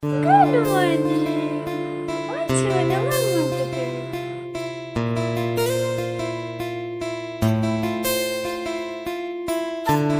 Good morning. What's your name today?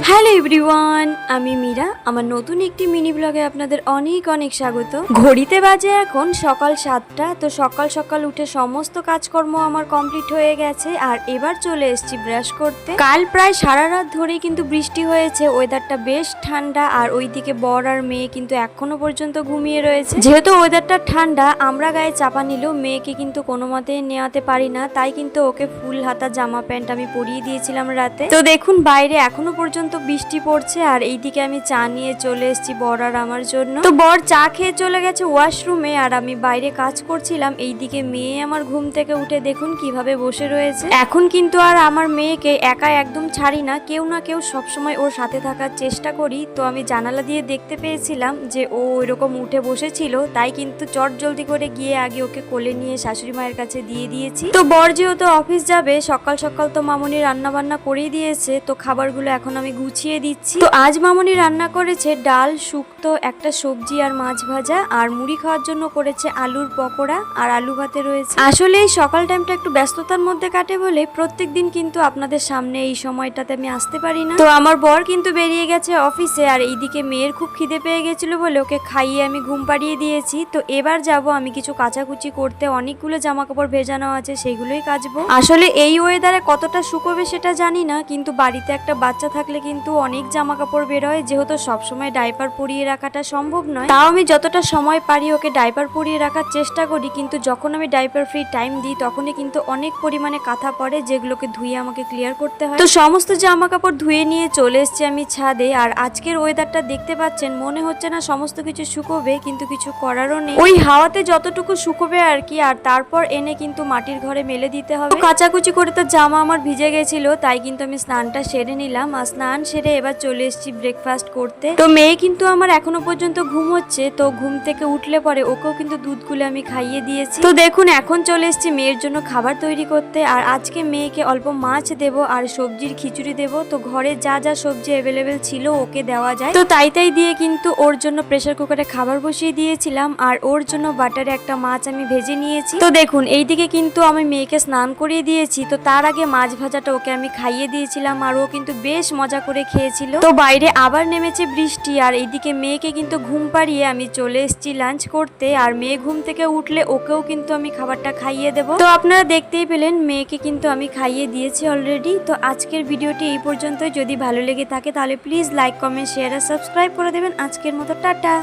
Hello everyone, আমি মীরা। আমার নতুন একটি মিনি ব্লগে আপনাদের অনেক অনেক স্বাগত। ঘড়িতে বাজে এখন সকাল 7টা। তো সকাল সকাল উঠে সমস্ত কাজকর্ম আমার কমপ্লিট হয়ে গেছে আর এবার চলে এসেছি ব্রাশ করতে। কাল প্রায় সারা রাত ধরেই কিন্তু বৃষ্টি হয়েছে, ওয়েদারটা বেশ ঠান্ডা আর ওইদিকে বর আর মেয়ে কিন্তু এখনো পর্যন্ত ঘুমিয়ে রয়েছে। যেহেতু ওয়েদারটা ঠান্ডা, আমরা গায়ে চাপা নিলেও মেয়েকে কিন্তু কোনো মতে নেওয়াতে পারি না, তাই কিন্তু ওকে ফুল হাতা জামা প্যান্ট আমি পরিয়ে দিয়েছিলাম রাতে। তো দেখুন বাইরে এখনো পর্যন্ত বৃষ্টি পড়ছে আর এইদিকে আমি চা নিয়ে চলে এসেছি বর আর আমার জন্য। তো বর চা খেয়ে চলে গেছে ওয়াশরুমে আর আমি বাইরে কাজ করছিলাম। এইদিকে মেয়ে আমার ঘুম থেকে উঠে দেখুন কিভাবে বসে রয়েছে। এখন কিন্তু আর আমার মেয়েকে একা একদম ছাড়ি না, কেউ না কেউ সবসময় ওর সাথে থাকার চেষ্টা করি। তো আমি জানালা দিয়ে দেখতে পেয়েছিলাম যে ও এরকম উঠে বসেছিল, তাই কিন্তু চট জলদি করে গিয়ে আগে ওকে কোলে নিয়ে শাশুড়ি মায়ের কাছে দিয়ে দিয়েছি। তো বর যেহেতু অফিস যাবে, সকাল সকাল তো মামনি রান্না বান্না করেই দিয়েছে। তো খাবারগুলো এখন আমি গুছিয়ে দিচ্ছি। তো আজ মামনি রান্না করেছে ডাল, শুক্তো, একটা সবজি আর মাছ ভাজা, আর মুড়ি খাওয়ার জন্য করেছে আলুর পকোড়া আর আলু ভাতে রয়েছে। আসলে এই সকাল টাইমটা একটু ব্যস্ততার মধ্যে কাটে বলে প্রত্যেকদিন কিন্তু আপনাদের সামনে এই সময়টাতে আমি আসতে পারি না। তো আমার বর কিন্তু বেরিয়ে গেছে অফিসে আর এইদিকে মেয়ের খুব খিদে পেয়ে গেছিল বলে ওকে খাইয়ে আমি ঘুম পাড়িয়ে দিয়েছি। তো এবার যাব আমি কিছু কাচাকুচি করতে, অনেকগুলো জামা কাপড় ভেজানো আছে, সেইগুলোই কাচবো। আসলে এই ওয়েদারে কতটা শুকোবে সেটা জানি না, কিন্তু বাড়িতে একটা বাচ্চা থাকলে কিন্তু অনেক জামা কাপড় বের হয়। যেহেতু সবসময় ডাইপার পরিয়ে রাখাটা সম্ভব নয়, তাও আমি যতটা সময় পারি ওকে ডাইপার পরিয়ে রাখার চেষ্টা করি। কিন্তু যখন আমি ডাইপার ফ্রি টাইম দিই তখনই কিন্তু অনেক পরিমাণে কাঁথা পড়ে, যেগুলোকে ধুয়ে আমাকে ক্লিয়ার করতে হয়। তো সমস্ত জামা কাপড় ধুয়ে নিয়ে চলে এসেছি আমি ছাদে। আর আজকের ওয়েদারটা দেখতে পাচ্ছেন, মনে হচ্ছে না সমস্ত কিছু শুকোবে, কিন্তু কিছু করারও নেই। ওই হাওয়াতে যতটুকু শুকোবে আর কি, আর তারপর এনে কিন্তু মাটির ঘরে মেলে দিতে হবে। কাচাকুচি করে তো জামা আমার ভিজে গেছিল, তাই কিন্তু আমি স্নানটা সেরে নিলাম। আর স্নান সেরে এবার চলে এসেছি ব্রেকফাস্ট করতে। তো মেয়ে কিন্তু আমার এখনো পর্যন্ত ঘুম হচ্ছে, তো ঘুম থেকে উঠলে পরে ওকেও কিন্তু দুধ গুলে আমি খাইয়ে দিয়েছি। তো দেখুন এখন চলে এসেছি মেয়ের জন্য খাবার তৈরি করতে। আর আজকে মেয়েকে অল্প মাছ দেব আর সবজির খিচুড়ি দেব। তো ঘরে যা যা সবজি অ্যাভেলেবেল ছিল ওকে দেওয়া যায়, তো তাই দিয়ে কিন্তু ওর জন্য প্রেসার কুকারে খাবার বসিয়ে দিয়েছিলাম। আর ওর জন্য বাটারে একটা মাছ আমি ভেজে নিয়েছি। তো দেখুন এইদিকে কিন্তু আমি মেয়েকে স্নান করিয়ে দিয়েছি। তো তার আগে মাছ ভাজাটা ওকে আমি খাইয়ে দিয়েছিলাম আর ও কিন্তু বেশ মজা করে খেয়েছিল। তো বাইরে আবার নেমেছে বৃষ্টি আর এইদিকে মেয়েকে কিন্তু ঘুম পাড়িয়ে আমি চলে এসেছি লাঞ্চ করতে। আর মেয়ে ঘুম থেকে উঠলে ওকেও কিন্তু আমি খাবারটা খাইয়ে দেবো। তো আপনারা দেখতেই পেলেন মেয়েকে কিন্তু আমি খাইয়ে দিয়েছি অলরেডি। তো আজকের ভিডিওটি এই পর্যন্তই। যদি ভালো লেগে থাকে তাহলে প্লিজ লাইক, কমেন্ট, শেয়ার আর সাবস্ক্রাইব করে দেবেন। আজকের মতো টাটা।